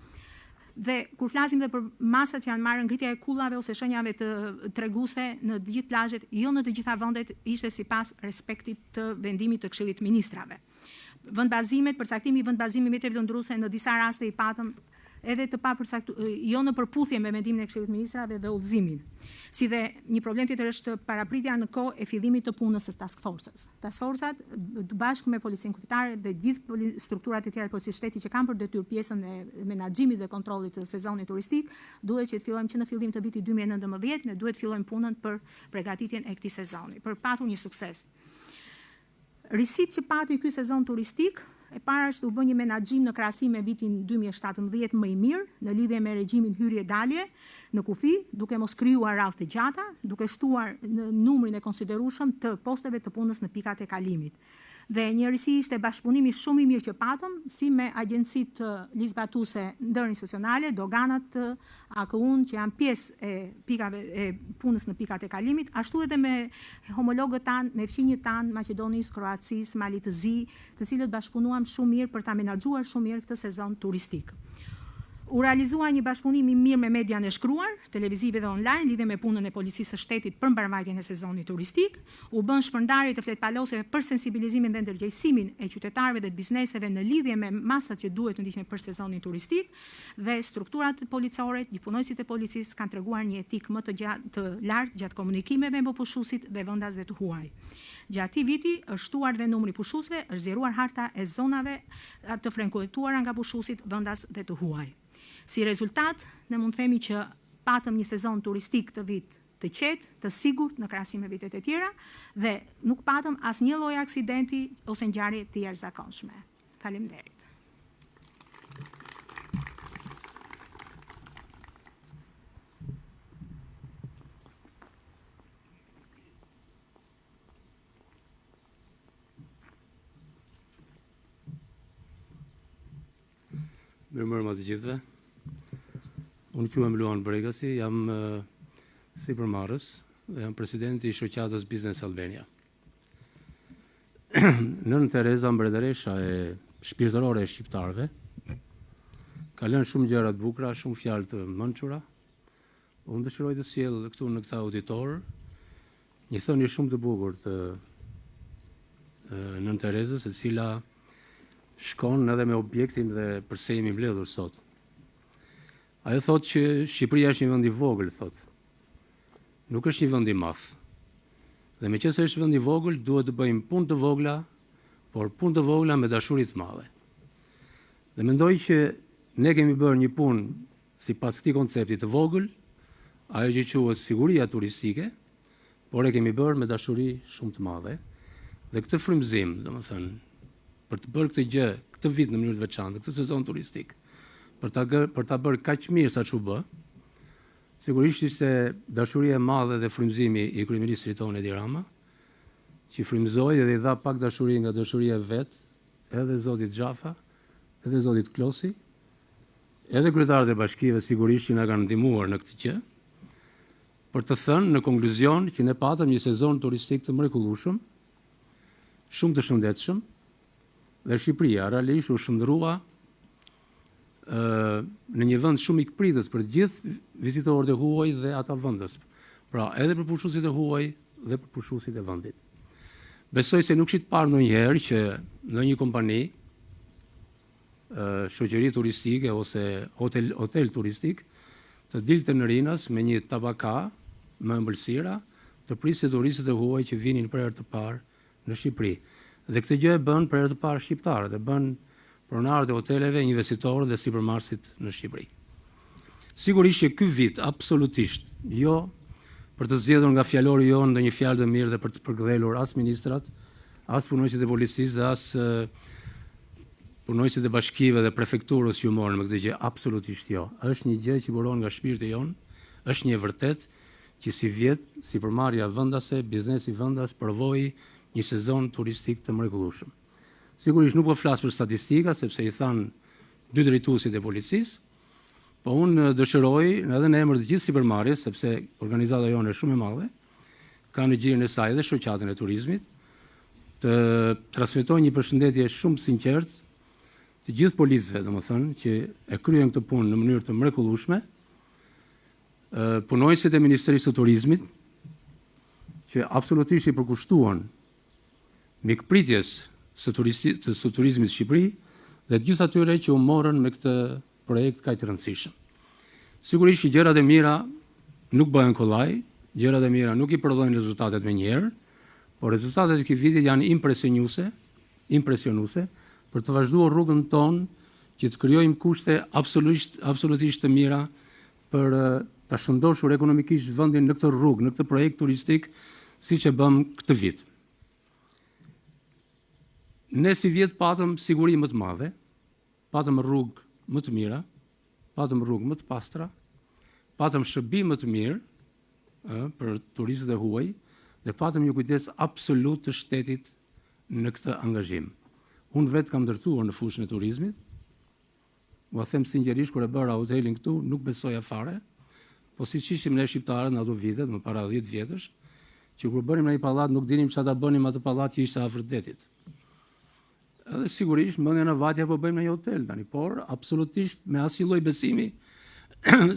Speaker 3: Dhe kur flasim dhe për masat që janë marrë, ngritja e kullave ose shenjave të treguese në të gjithë plazhet, jo në të gjitha vendet ishte sipas respektit të vendimit të Këshillit të Ministrave. Vendbazimet, përcaktimi i vendbazimit me mjeteve lundruese në disa raste i patëm edhe të jo në përputhje me vendimin e Këshillit të Ministrave dhe udhëzimin. Si dhe një problem tjetër është parapritja në kohë e fillimit të punës së task forces. Task forcat bashkë me policinë kufitare dhe gjithë strukturat e tjera të policisë shtetit që kanë për detyrë pjesën e menaxhimit dhe kontrollit të sezonit turistik, duhet që të fillojmë që në fillim të vitit 2019, ne duhet fillojmë punën për përgatitjen e këtij sezoni, për patur një sukses. Risit që pati ky sezon turistik, e para është u bë një menaxhim në krahasim me vitin 2017 më i mirë në lidhje me regjimin hyrje-dalje në kufi, duke mos krijuar radhë të gjata, duke shtuar në numrin e konsiderueshëm të posteve të punës në pikat e kalimit. Dhe njërisi ishte bashkëpunimi shumë i mirë që patëm, si me agjencitë ligjzbatuese ndërinstitucionale, doganat AKU-n që janë pjesë e punës në pikat e kalimit, ashtu edhe me homologët tanë, me fqinjët tanë, Maqedonisë, Kroacisë, Malit të Zi, të cilët bashkëpunuam shumë mirë për ta menaxhuar shumë mirë këtë sezon turistik. U realizua një bashkëpunim i mirë me median e shkruar, televizive dhe online, lidhe me punën e policisë së shtetit për mbarvajtjen e sezonit turistik. U bën shpërndarje të fletpalosjeve për sensibilizimin dhe ndërgjegjësimin e qytetarëve dhe të bizneseve në lidhje me masat që duhet të ndiqen për sezonin turistik, dhe strukturat policore, punojësit e policisë kanë treguar një etik më të lartë gjatë komunikimeve me pushuesit dhe vendasve të huaj. Gjatë këtij viti është shtuar dhe numri pushuesve, është zgjeruar harta e zonave të frekuentuara nga pushuesit, vendas dhe të huaj. Si rezultat, ne mund të themi që patëm një sezon turistik të vit të qetë, të sigurt në krahasim me vitet e tjera dhe nuk patëm asnjë lloj aksidenti ose ngjarje të jashtëzakonshme. Faleminderit.
Speaker 4: Mirëmbrëma të gjithëve. Unë quhem Luan Bregasi, jam sipërmarrës dhe jam presidenti i shoqatës Business Albania. Nën Tereza mbretëresha e shpirtërore e shqiptarëve ka lënë shumë gjëra të bukura, shumë fjalë të mençura. Unë dëshiroj të sjell këtu në këtë auditor një thënie shumë të bukur të Nën Terezës, e cila shkon edhe me objektin dhe përse jemi mbledhur sot. Ajo thotë që Shqipëria është një vend i vogël, thotë. Nuk është një vend i madh. Dhe meqenëse është vend i vogël, duhet të bëjmë punë të vogla, por punë të vogla me dashuri të madhe. Dhe mendoj që ne kemi bërë një punë sipas këtij koncepti të vogël, ajo që quhet siguria turistike, por e kemi bërë me dashuri shumë të madhe. Dhe këtë frymëzim, domethënë, për të bërë këtë gjë, këtë vit në mënyrë të veçantë, këtë sezon turistik, për ta bërë kaq mirë sa çu bë, sigurisht ishte dashuria e madhe dhe frymëzimi i kryeministrit tonë Edi Rama, që frymëzoi dhe i dha pak dashuri nga dashuria e vet, edhe zotit Xhafa, edhe zotit Klosi, edhe kryetarët e bashkive sigurisht që na kanë ndihmuar në këtë gjë, për të thënë në konkluzion që ne patëm një sezon turistik të mrekullueshëm, shumë të shëndetshëm, dhe Shqipëria realisht u shndrua në një vend shumë i kpritës për të gjithë vizitorët e huaj dhe ata vendës. Pra, edhe për pushuesit e huaj dhe për pushuesit e vendit. Besoj se nuk shit parë ndonjëherë që ndonjë kompani, shoqëri turistike ose hotel turistik, të dilte në Rinas me një tabaka me ëmbëlsira, të prisë turistët e huaj që vinin për herë të parë në Shqipëri. Dhe këtë gjë e bën për herë të parë shqiptarët, e bën pronarët e hoteleve, investitorët dhe sipërmarrësit në Shqipëri. Sigurisht që ky vit absolutisht jo për të zgjedhur nga fjalori jonë ndonjë fjalë të mirë dhe për të përgdhelur as ministrat, as punojësit e policisë dhe as punojësit e bashkive dhe prefekturës që u morën me këtë gjë, absolutisht jo. Është një gjë që buron nga shpirti jonë, është një vërtet që si vjet, sipërmarrja vendase, biznesi vendas provoi një sezon turistik të mrekullueshëm. Sigurisht nuk po flas për statistika, sepse i thanë dy drejtuesit e policisë, po unë dëshiroj edhe në emër të gjithë sipërmarrjes, sepse organizata jonë është shumë e madhe, ka në gjirin e saj edhe shoqatën e turizmit, të transmetoj një përshëndetje shumë sinqert të gjithë policëve, domethënë, që e kryen këtë punë në mënyrë të mrekullueshme, punojësit e Ministrisë së Turizmit, që absolutisht i përkushtuan mikpritjes së turizmit Shqipëri dhe të gjithë atyre që u morën me këtë projekt kaq të rëndësishëm. Sigurisht që gjërat e mira nuk bëhen kollaj, gjërat e mira nuk i prodhojnë rezultatet menjëherë, por rezultatet e këtij viti janë impresionuese për të vazhduar rrugën tonë që të krijojmë kushte absolutisht të mira për ta shëndoshur ekonomikisht vendin në këtë rrugë, në këtë projekt turistik, siç e bëm këtë vit. Ne si vjet patëm siguri më të madhe, patëm rrugë më të mira, patëm rrugë më të pastra, patëm shërbim më të mirë për turistët e huaj dhe patëm një kujdes absolut të shtetit në këtë angazhim. Unë vetë kam ndërtuar në fushën e turizmit, u them sinqerisht kur e bëra hotelin këtu, nuk besoja fare, po siç ishim ne shqiptarët në ato vitet, më para 10 vjetësh, që kur bënim në një pallat nuk dinim çfarë ta bënim atë pallat që ishte afër detit. Edhe sigurisht mendja në vatja po bëjmë në një hotel tani, por absolutisht me asnjë lloj besimi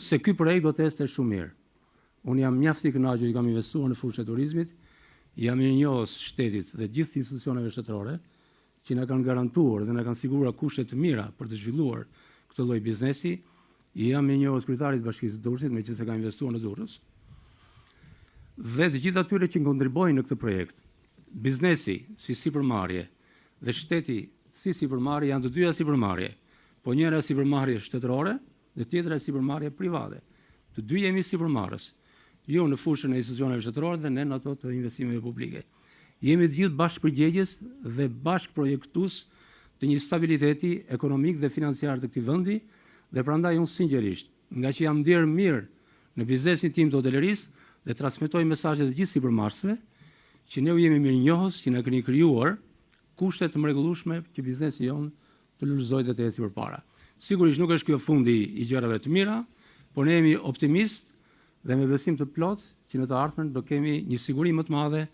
Speaker 4: se ky projekt do të ecte shumë mirë. Unë jam mjaft i kënaqur që kam investuar në fushën e turizmit, jam i njohës shtetit dhe gjithë institucioneve shtetërore që na kanë garantuar dhe na kanë siguruar kushte të mira për të zhvilluar këtë lloj biznesi. Jam i njohës kryetarit të Bashkisë së Durrësit, meqenëse ka investuar në Durrës. Dhe të gjithë atyre që kontribuojnë në këtë projekt, biznesi si sipërmarrje dhe shteti si sipërmarrje janë të dyja sipërmarrje, po njëra sipërmarrje shtetërore dhe tjetra sipërmarrje private. Të dy jemi sipërmarrës, jo në fushën e institucioneve shtetërore dhe ne në ato të investimeve publike. Jemi të gjithë bashkëpërgjegjës dhe bashkëprojektues të një stabiliteti ekonomik dhe financiar të këtij vendi dhe prandaj unë sinqerisht, nga që jam ndier mirë në biznesin tim të hotelerisë dhe transmetoj mesazhet të gjithë sipërmarrësve që ne u jemi mirënjohës që na keni krijuar kushte të mrekullueshme që biznesi jon të lulëzojë dhe të ecë përpara. Sigurisht nuk është ky fundi i gjërave të mira, por ne jemi optimist dhe me besim të plot që në të ardhmen do kemi një siguri më të madhe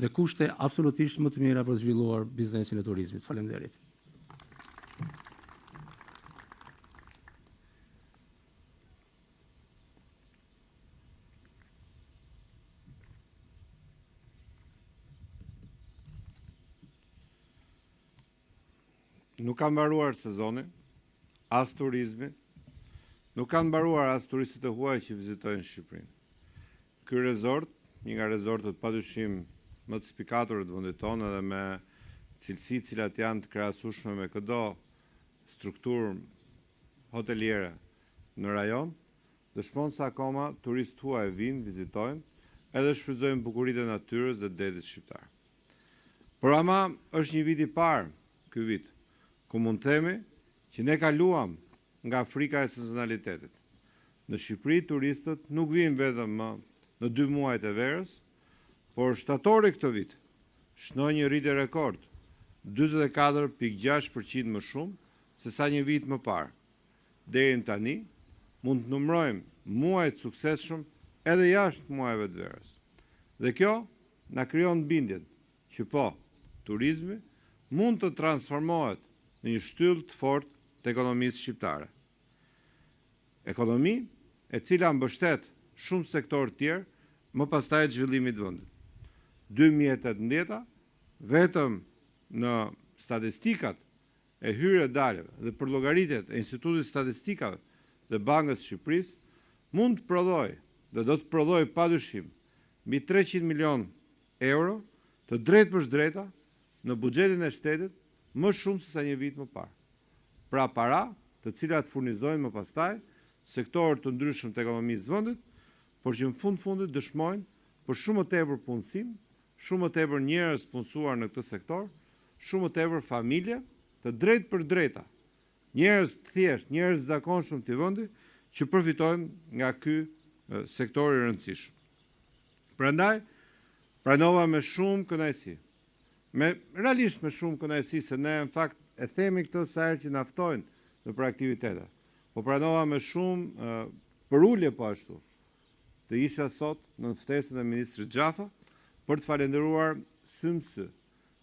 Speaker 4: dhe kushte absolutisht më të mira për të zhvilluar biznesin e turizmit. Faleminderit.
Speaker 5: Nuk kanë mbaruar sezoni, as turizmi, nuk kanë mbaruar as turistët e huaj që vizitojnë Shqipërinë. Ky rezort, një nga rezortet padyshim më të spikatur të vendit tonë dhe me cilësi cilat janë të krahasueshme me çdo strukturë hoteliere në rajon, dëshmon se akoma turistë huaj vinë, vizitojnë, edhe shfrytëzojnë bukuritë e natyrës dhe detit shqiptar. Por ama është një vit i parë ky vit, ku mund të themi që ne kaluam nga frika e sezonalitetit. Në Shqipëri turistët nuk vinë vetëm në 2 muajt e verës, por shtatori këtë vit shnoi një rritje rekord, 44.6% më shumë se sa një vit më parë. Deri tani mund të numërojmë muajt suksesshëm edhe jashtë muajve të verës. Dhe kjo na krijon bindjen që po, turizmi mund të transformohet në një shtyllë të fortë të ekonomisë shqiptare. Ekonomi e cila mbështet shumë sektorë tjerë më pastaj të zhvillimit të vendit. 2018 vetëm në statistikat e hyrje daleve dhe për llogaritjet e Institutit Statistikave dhe Bankës së Shqipërisë mund të prodhojë dhe do të prodhojë padyshim mbi 300 milion euro të drejtë për drejta në buxhetin e shtetit më shumë se sa një vit më parë. Pra para të cilat furnizojnë më pastaj sektorë të ndryshëm të ekonomisë së vendit, por që në fundit dëshmojnë për shumë më tepër punësim, shumë më tepër njerëz punësuar në këtë sektor, shumë më tepër familje të drejtë për drejta, njerëz të thjeshtë, njerëz zakonshëm të vendit që përfitojnë nga ky sektor i rëndësishëm. Prandaj pranova me shumë kënaqësi, realisht me shumë kënaqësi se ne në fakt e themi këtë sa herë që na ftojnë në për aktivitete. Po pranova me shumë përulje po ashtu të isha sot në ftesën e ministrit Xhafa për të falendëruar SYMS,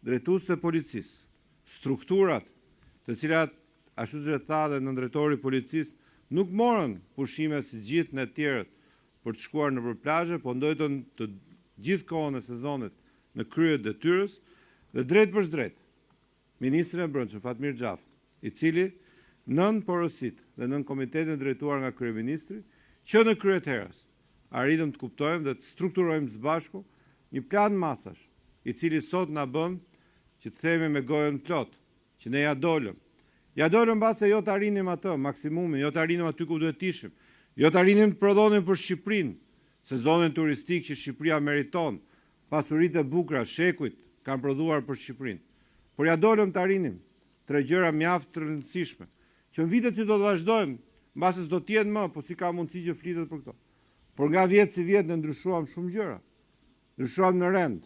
Speaker 5: drejtuesit e policisë, strukturat të cilat ashtu siç tha dhe nëndrejtori i policisë nuk morën pushime si gjithë në tjerët për të shkuar nëpër plazhe, po ndojtën të gjithë kohën e sezonit në krye të detyrës dhe drejt për drejt ministrin e Brendshëm Fatmir Xhafa, i cili nën porosit dhe nën komitetin drejtuar nga kryeministri, që në krye të herës arritëm të kuptojmë dhe të strukturojmë së bashku një plan masash, i cili sot na bën që të themi me gojën plot, që ne ja dolëm. Ja dolëm mbase jo të arrinim atë maksimumin, jo të arrinim aty ku duhet të ishim, jo të arrinim të prodhonim për Shqipërinë, sezonin turistik që Shqipëria meriton, pasuritë e bukura, shekujt kanë prodhuar për Shqipërinë. Por ja dolëm të arrinim 3 gjëra mjaft të rëndësishme, që në vitet që do të vazhdojmë, mbase s'do të jenë më, po si ka mundësi që flitet për këto. Por nga vjet si vjet ne ndryshuam shumë gjëra. Ndryshuam në rend,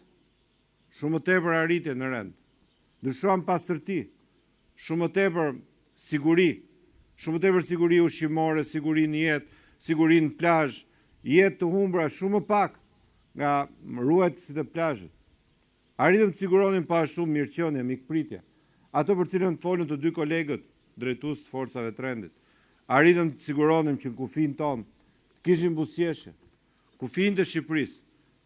Speaker 5: shumë më tepër arritje në rend. Ndryshuam pastërti, shumë më tepër siguri, shumë më tepër siguri ushqimore, siguri në jetë, siguri në plazh, jetë të humbura shumë më pak nga ruajtësit e plazhit. Arritëm të siguronim po ashtu mirëqenie, mikpritje. ato për cilën folën të dy kolegët drejtues të forcave të rendit. Arritëm të siguronim që në kufin tonë kishin buzëqeshje, kufin të Shqipërisë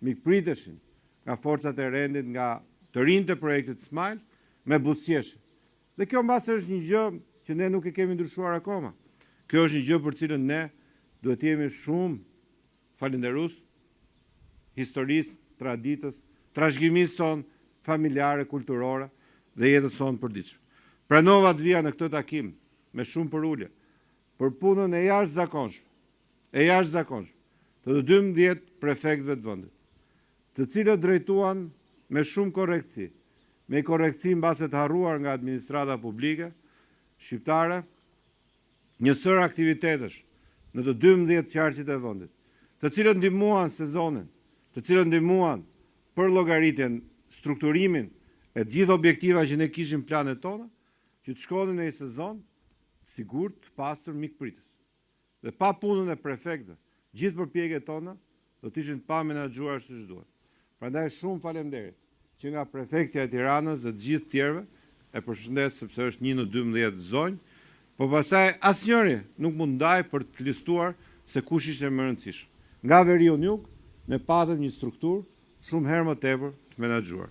Speaker 5: mikpriteshin nga forcat e rendit, nga të rinjtë të projektit Smile me buzëqeshje. Dhe kjo mbase është një gjë që ne nuk e kemi ndryshuar akoma. Kjo është një gjë për cilën ne duhet jemi shumë falenderus historisë, traditës, trashëgimisë son familjare, kulturore dhe jetës son përditshme. Pranova të vija në këtë takim me shumë përulje për punën e jashtëzakonshme të 12 prefektëve të vendit, të cilët drejtuan me shumë korrektësi, me korrektësi mbase të harruar nga administrata publike shqiptare, një sër aktivitetesh në të 12 qarqit e vendit, të cilët ndihmuan sezonin, të cilët ndihmuan për llogaritjen, strukturimin e gjithë objektiva që ne kishim planet tona, që të shkonin në një sezon sigurt, të pastër, mikpritës. Dhe pa punën e prefektëve, gjithë përpjekjet tona do të ishin pa menaxhuar siç duhet. Prandaj shumë faleminderit që nga prefektja e Tiranës dhe të gjithë tjerëve, e përshëndes sepse është 1 në 12 zonjë, po pastaj asnjëri nuk mund ndaj për të listuar se kush ishte më rëndësishëm. Nga Veriu Jug ne patëm një strukturë shumë herë më tepër të menaxhuar.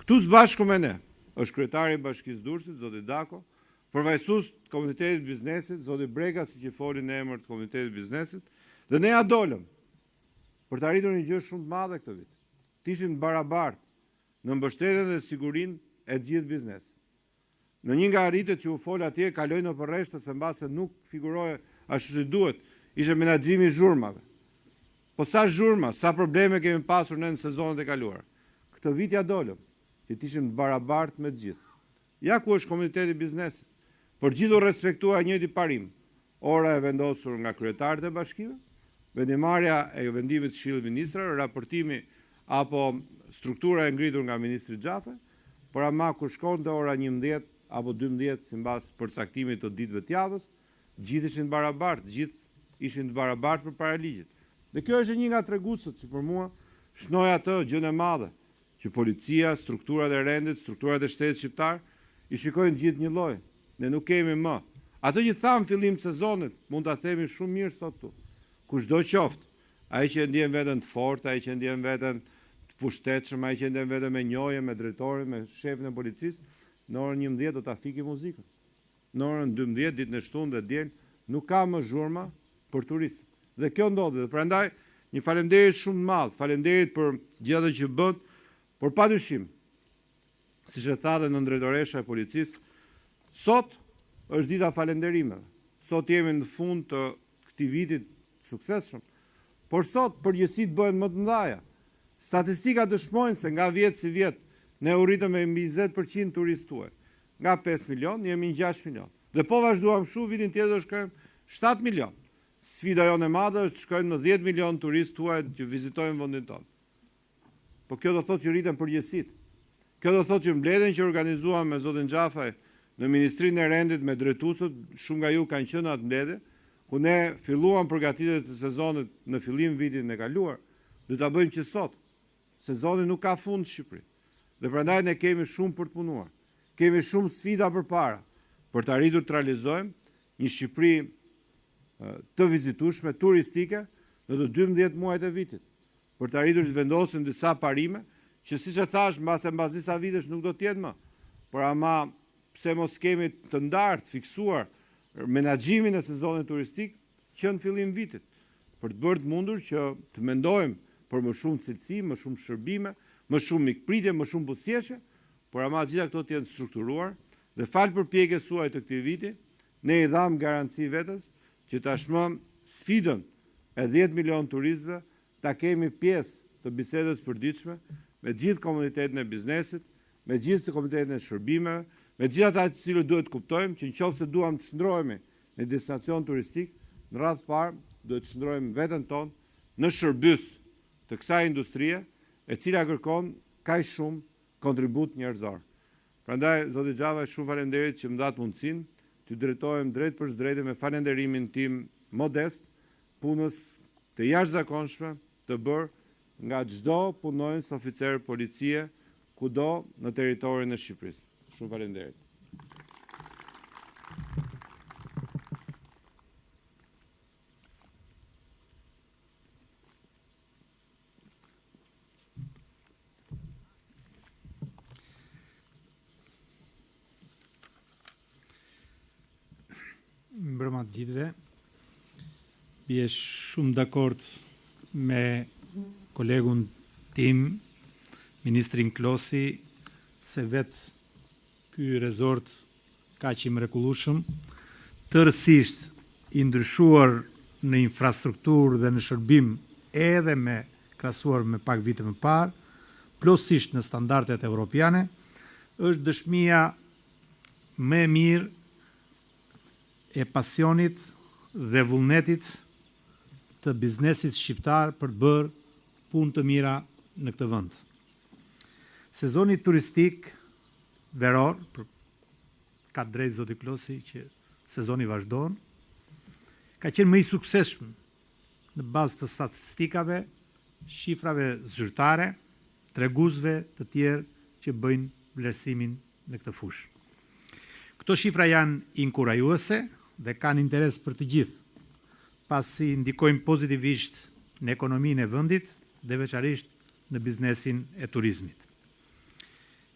Speaker 5: Këtu së bashku me ne është kryetari i Bashkisë Durrësit, zoti Dako, përfaqësues të Komunitetit të Biznesit, zoti Brega, siç i foli në emër të Komunitetit të Biznesit, dhe ne ja dolëm për të arritur një gjë shumë të madhe këtë vit. Të ishim barabartë në mbështetjen dhe sigurinë e gjithë biznesit. Në një nga arritjet që u fol atje, kaloi në përreshtë se mbase nuk figuroje ashtu si duhet, ishte menaxhimi i zhurmave. Po sa zhurma, sa probleme kemi pasur ne në sezonet e kaluara. Këtë vit ja dolëm që të ishim barabartë me të gjithë. Ja ku është Komuniteti i Biznesit. Për gjithu respektua njëjti parim. Ora e vendosur nga kryetarët e bashkive, vendimarrja e vendimit të Këshillit Ministrave, raportimi apo struktura e ngritur nga ministri Xhafaj, por ama kur shkonte ora 11 apo 12 sipas përcaktimit të ditëve të javës, gjithë ishin barabartë, gjithë ishin të barabartë përpara ligjit. Dhe kjo është një nga treguesët që për mua shnoi atë gjën e madhe, që policia, strukturat e rendit, strukturat e shtetit shqiptar i shikojnë gjithë një lloj. Ne nuk kemi më. Ato që tham fillim të sezonit, mund ta themi shumë mirë sot tu. Kushdo qoftë, ai që ndjen veten të fortë, ai që ndjen veten të pushtetshëm, ai që ndjen veten me njohje, me drejtorin, me shefin e policisë, në orën 11 do ta fikë muzikën. Në orën 12 ditën e shtunë dhe diel nuk ka më zhurma për turistët. Dhe kjo ndodhi. Dhe prandaj një faleminderit shumë të madh, faleminderit për gjithë ato që bën, por padyshim, siç e tha dhe në drejtoresha e policisë, sot është dita falënderimeve. Sot jemi në fund të këtij viti të suksesshëm, por sot përgjegjësitë bëhen më të mëdha. Statistikat dëshmojnë se nga vjet si vjet ne u rritëm me mbi 20% turistë tuaj. Nga 5 milion jemi në 6 milion. Dhe po vazhduam kështu, vitin tjetër do shkojmë 7 milion. Sfida jonë e madhe është të shkojmë në 10 milion turistë tuaj që vizitojnë vendin tonë. Po kjo do thotë që rritën përgjegjësitë. Kjo do thotë që mbledhjen që organizuam me zotin Xhafaj në Ministrinë e Rendit me drejtuesët, shumë nga ju kanë qenë atë mbledhje, ku ne filluam përgatitjet e sezonit në fillim vitin e kaluar, do ta bëjmë që sot. Sezoni nuk ka fund në Shqipëri. Dhe prandaj ne kemi shumë për të punuar. Kemi shumë sfida përpara për të arritur të realizojmë një Shqipëri të vizitueshme, turistike në të 12 muajt e vitit. Për të arritur të vendosim disa parime që siç e thash, mbas disa vitesh nuk do të jenë më. Por ama pse mos kemi të ndarë, të fiksuar menaxhimin e sezonit turistik që në fillim vitit, për të bërë të mundur që të mendojmë për më shumë cilësi, më shumë shërbime, më shumë mikpritje, më shumë buzëqeshje, por ama gjitha këto të jenë strukturuar dhe falë përpjekjes suaj të këtij viti, ne i dham garanci vetes që tashmë sfidën e 10 milion turistëve ta kemi pjesë të bisedës përditshme me gjithë komunitetin e biznesit, me gjithë komunitetin e shërbimeve, me gjithë ata të cilët duhet kuptojmë që nëse duam të shndrohemi në destinacion turistik, në radhë të parë duhet të shndrojmë veten tonë në shërbys të kësaj industrie, e cila kërkon kaq shumë kontribut njerëzor. Prandaj zoti Xhafaj, shumë faleminderit që më dhat mundësinë të drejtohem drejt për drejtë me falënderimin tim modest punës të jashtëzakonshme të bërë nga çdo punonjës oficer policie kudo në territorin e Shqipërisë. Shumë faleminderit.
Speaker 6: Mbrëma të gjithëve. Bie shumë dakord me kolegun tim, Ministrin Klosi, se vetë ky rezort kaq i mrekullueshëm, tërësisht i ndryshuar në infrastrukturë dhe në shërbim edhe me krahasuar me pak vite më parë, plotësisht në standardet evropiane, është dëshmia më e mirë e pasionit dhe vullnetit të biznesit shqiptar për të bërë punë të mira në këtë vend. Sezoni turistik veror, ka drejt zoti Klosi që sezoni vazhdon, ka qenë më i suksesshëm në bazë të statistikave, shifrave zyrtare, treguesve të tjerë që bëjnë vlerësimin në këtë fushë. Këto shifra janë inkurajuese dhe kanë interes për të gjithë, pasi ndikojnë pozitivisht në ekonominë e vendit dhe veçanërisht në biznesin e turizmit.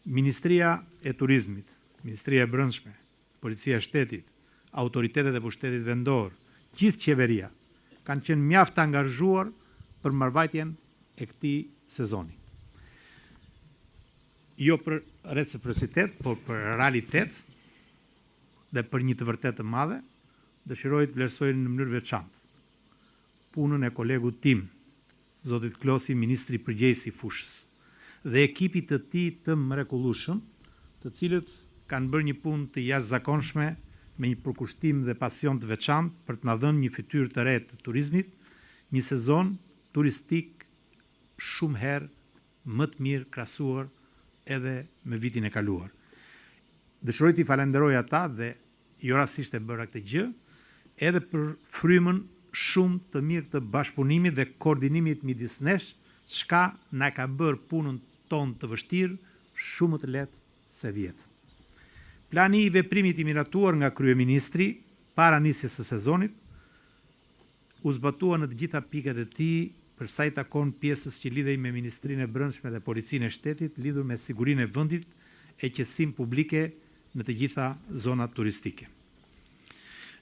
Speaker 6: Ministria e Turizmit, Ministria e Brendshme, Policia e Shtetit, autoritetet e pushtetit vendor, gjithë qeveria kanë qenë mjaft të angazhuar për mbarvajtjen e këtij sezoni. Jo për reciprocitet, por për realitet dhe për një të vërtetë të madhe, dëshiroj të vlerësoj në mënyrë veçantë punën e kolegut tim, zotit Klosi, ministri përgjegjës i fushës, dhe ekipit të tij të mrekullueshëm, të cilët kanë bërë një punë të jashtëzakonshme me një përkushtim dhe pasion të veçantë për të na dhënë një fytyrë të re të turizmit, një sezon turistik shumë herë më të mirë krahasuar edhe me vitin e kaluar. Dëshiroj t'i falenderoj ata dhe jo rastisht e bëra këtë gjë, edhe për frymën shumë të mirë të bashkëpunimit dhe koordinimit midis nesh, çka na ka bërë punën tonë të vështirë shumë më të lehtë se vjet. Plani i veprimit i miratuar nga kryeministri para nisjes së sezonit u zbatua në të gjitha pikat e tij për sa i takon pjesës që lidhej me Ministrinë e Brendshme dhe Policinë e Shtetit, lidhur me sigurinë e vendit e qetësinë publike në të gjitha zonat turistike.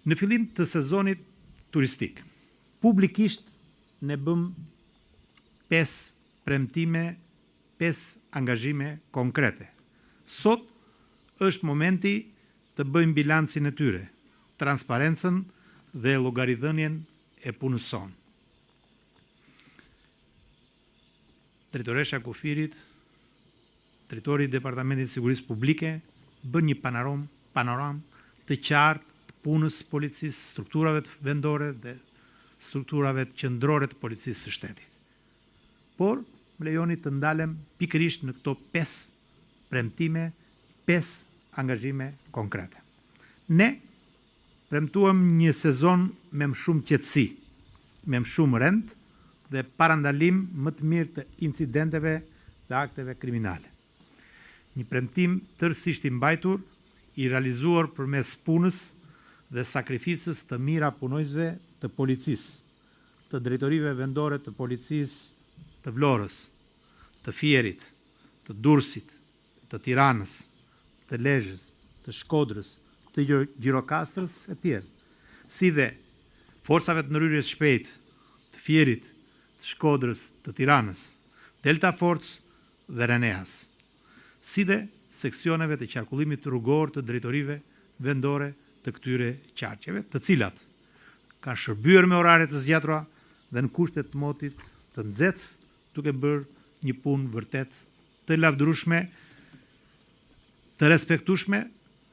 Speaker 6: Në fillim të sezonit turistik, publikisht ne bëm 5 premtime, 5 angazhime konkrete. Sot është momenti të bëjmë bilancin e tyre, transparencën dhe llogaridhënien e punës sonë. Drejtoresha Kufirit, drejtori i Departamentit të Sigurisë Publike bën një panoram të qartë të punës së policisë, strukturave vendore dhe strukturave qendrore të policisë së shtetit. Por më lejoni të ndalem pikërisht në këto 5 premtime, 5 angazhime konkrete. Ne premtuam një sezon me më shumë qetësi, me më shumë rend dhe parandalim më të mirë të incidenteve dhe akteve kriminale. Një premtim tërësisht i mbajtur, i realizuar përmes punës dhe sakrificës të mira punojësve të policisë, të drejtorive vendore të policisë të Vlorës, të Fierit, të Durrësit, të Tiranës, të Lezhës, të Shkodrës, të Gjirokastrës e tjerë, si dhe forcave të ndërhyrjes shpejtë të Fierit, të Shkodrës, të Tiranës, Delta Force dhe Reneas, si dhe seksioneve të qarkullimit rrugor të drejtorive vendore të këtyre qarqeve, të cilat kanë shërbyer me orare të zgjatura dhe në kushte të motit të nxehtë, duke bërë një punë vërtet të lavdërueshme, të respektueshme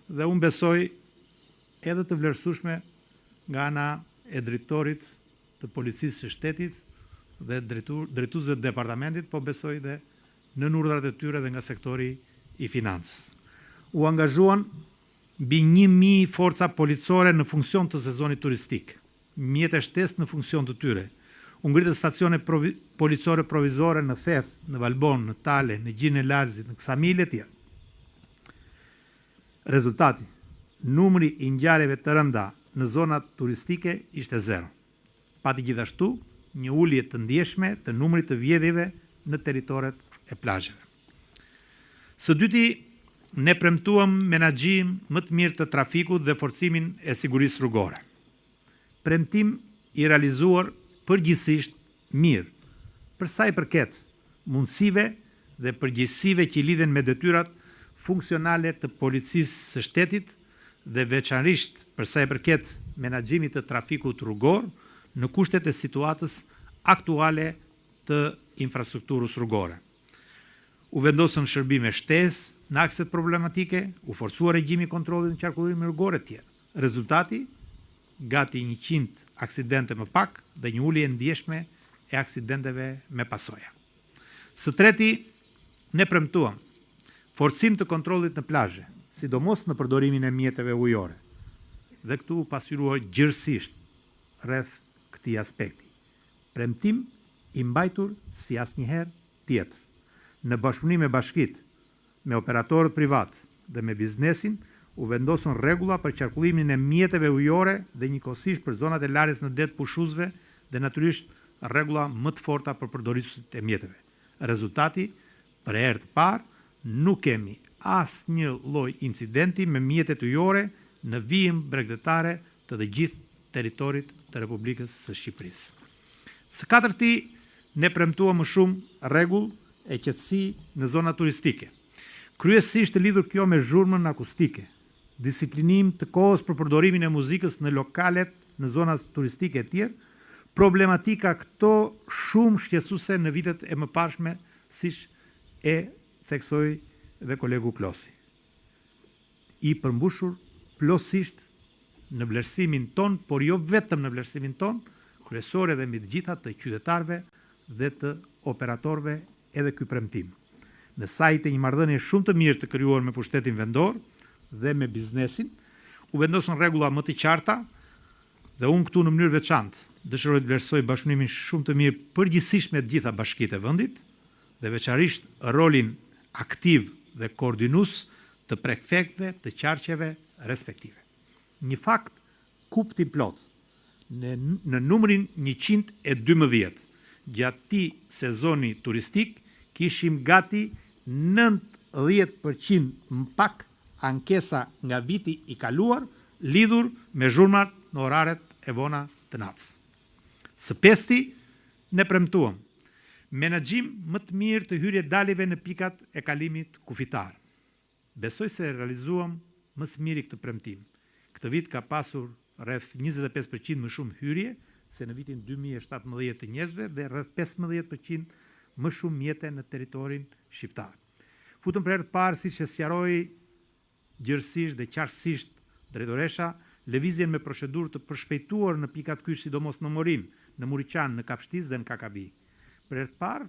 Speaker 6: dhe unë besoj edhe të vlerësueshme nga ana e drejtorit të policisë së shtetit dhe drejtuesve të departamentit, po besoj dhe në urdhrat e tyre dhe nga sektori i financës. U angazhuan mbi 1000 forca policore në funksion të sezonit turistik, mjetë e shtesë në funksion të tyre. U ngritën stacione policore provizore në Theth, në Valbon, në Tale, në Gjinë e Larzit, në Ksamil e tjerë. Rezultati, numri i ngjarjeve të rënda në zonat turistike ishte 0. Pati gjithashtu një ulje të ndjeshme të numrit të vjedhjeve në territoret e plazheve. Së dyti, ne premtuam menaxhim më të mirë të trafikut dhe forcimin e sigurisë rrugore. Premtim i realizuar përgjithsisht mirë, për sa i përket mundësive dhe përgjegjësive që lidhen me detyrat funksionale të policisë së shtetit dhe veçanërisht për sa i përket menaxhimit të trafikut rrugor në kushtet e situatës aktuale të infrastrukturës rrugore. U vendosën shërbime shtesë në akset problematike, u forcua regjimi i kontrollit në qarkullimin rrugor e tjerë. Rezultati, gati 100 aksidente më pak dhe një ulje ndjeshme e aksidenteve me pasoja. Së treti, ne premtuam forcim të kontrollit në plazhe, sidomos në përdorimin e mjeteve ujore. Dhe këtu u pasqyruar gjërësisht rreth këtij aspekti. Premtim i mbajtur si asnjëherë tjetër. Në bashkëpunim me bashkitë, me operatorët privat dhe me biznesin, u vendosën rregulla për qarkullimin e mjeteve ujore dhe njëkohësisht për zonat e larjes në det pushuesve dhe natyrisht rregulla më të forta për përdorisuesit e mjeteve. Rezultati, për herë të parë, nuk kemi asnjë lloj incidenti me mjetet ujore në vijim bregdetare të të gjithë territorit të Republikës së Shqipërisë. Së katërti, ne premtuam më shumë rregull e qetësi në zona turistike. Kryesisht të lidhur kjo me zhurmën akustike, disiplinim të kohës për përdorimin e muzikës në lokalet në zona turistike e tjerë, problematika këto shumë shqetësuese në vitet e mëparshme, siç e theksoi dhe kolegu Klosi. I përmbushur plotësisht në vlerësimin ton, por jo vetëm në vlerësimin ton, kryesore dhe mbi të gjitha të qytetarëve dhe të operatorëve edhe ky premtim. Në sajt e një marrëdhënie shumë të mirë të krijuar me pushtetin vendor dhe me biznesin, u vendosën rregulla më të qarta dhe unë këtu në mënyrë veçantë dëshiroj të vlerësoj bashkëpunimin shumë të mirë përgjithsisht me të gjitha bashkitë e vendit dhe veçanërisht rolin aktiv dhe koordinues të prefektëve të qarqeve respektive. Një fakt kuptim plot në numrin 112 gjatë këtij sezoni turistik kishim gati 90% më pak ankesa nga viti i kaluar lidhur me zhurmat në oraret e vona të natës. Së pesti, ne premtuam menaxhim më të mirë të hyrje daljeve në pikat e kalimit kufitar. Besoj se realizuam më së miri këtë premtim. Këtë vit ka pasur rreth 25% më shumë hyrje se në vitin 2017 të njerëzve dhe rreth 15% më shumë mjete në territorin shqiptar. Futëm për herë të parë, siç e sqaroi gjërësisht dhe qartësisht drejtoresha, lëvizjen me procedurë të përshpejtuar në pikat kyç, sidomos në Morin, në Muriqan, në Kapshtiz dhe në Kakabi. Për herë të parë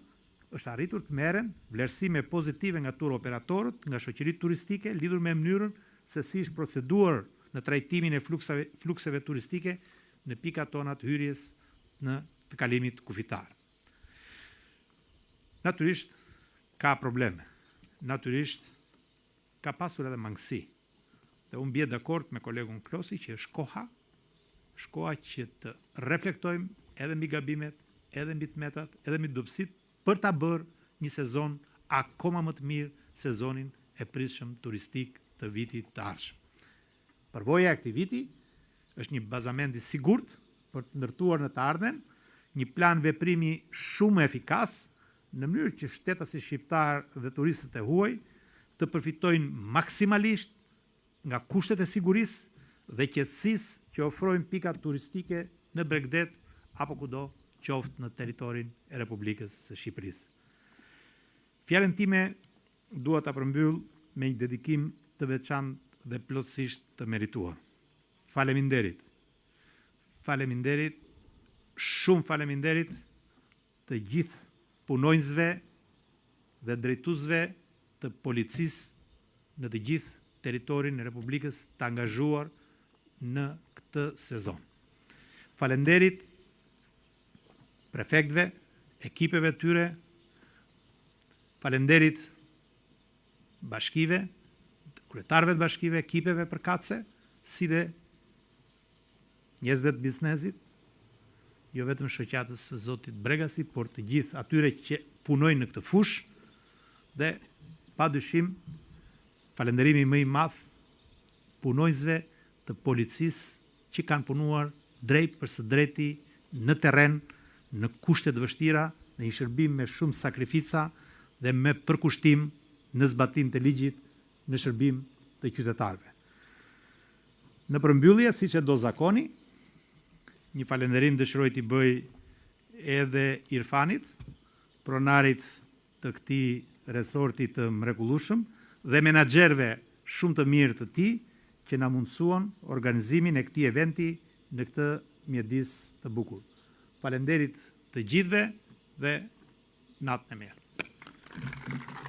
Speaker 6: është arritur të merren vlerësime pozitive nga tur operatorët, nga shoqëritë turistike lidhur me mënyrën se si është proceduar në trajtimin e flukseve turistike në pikat tona të hyrjes në të kalimit kufitar. Natyrisht ka probleme, natyrisht ka pasur edhe mangësi. Dhe unë bie dakord me kolegun Klosi që është koha që të reflektojmë edhe mbi gabimet, edhe mbi tmetat, edhe mbi dobësit për ta bërë një sezon akoma më të mirë sezonin e pritshëm turistik të vitit të ardhshëm. Përvoja e këtij viti është një bazament i sigurt për të ndërtuar në të ardhmen një plan veprimi shumë efikas në mënyrë që shtetësi shqiptar dhe turistët e huaj të përfitojnë maksimalisht nga kushtet e sigurisë dhe qetësisë që ofrojnë pikat turistike në Bregdet apo kudo qoftë në territorin e Republikës së Shqipërisë. Fjalën time dua ta përmbyll me një dedikim të veçantë dhe plotësisht të merituar. Faleminderit. Faleminderit, shumë faleminderit të gjithë punonjësve dhe drejtuesve të policisë në të gjithë territorin e Republikës të angazhuar në këtë sezon. Falenderit prefektëve, ekipeve tyre, falenderit bashkive, kryetarëve të bashkive, ekipeve përkatëse, si dhe njerëzve të biznesit, jo vetëm shoqatës së zotit Bregasi, por të gjithë atyre që punojnë në këtë fushë dhe padyshim falënderimi më i madh punojësve të policisë që kanë punuar drejt për së drejti në terren, në kushte të vështira, në një shërbim me shumë sakrifica dhe me përkushtim në zbatim të ligjit në shërbim të qytetarëve. Në përmbyllje, siç e do zakoni, një falënderim dëshiroj t'i bëj edhe Irfanit, pronarit të këtij resorti të mrekullueshëm dhe menaxherëve shumë të mirë të tij që na mundsuan organizimin e këtij eventi në këtë mjedis të bukur. Faleminderit të gjithëve dhe natën e mirë.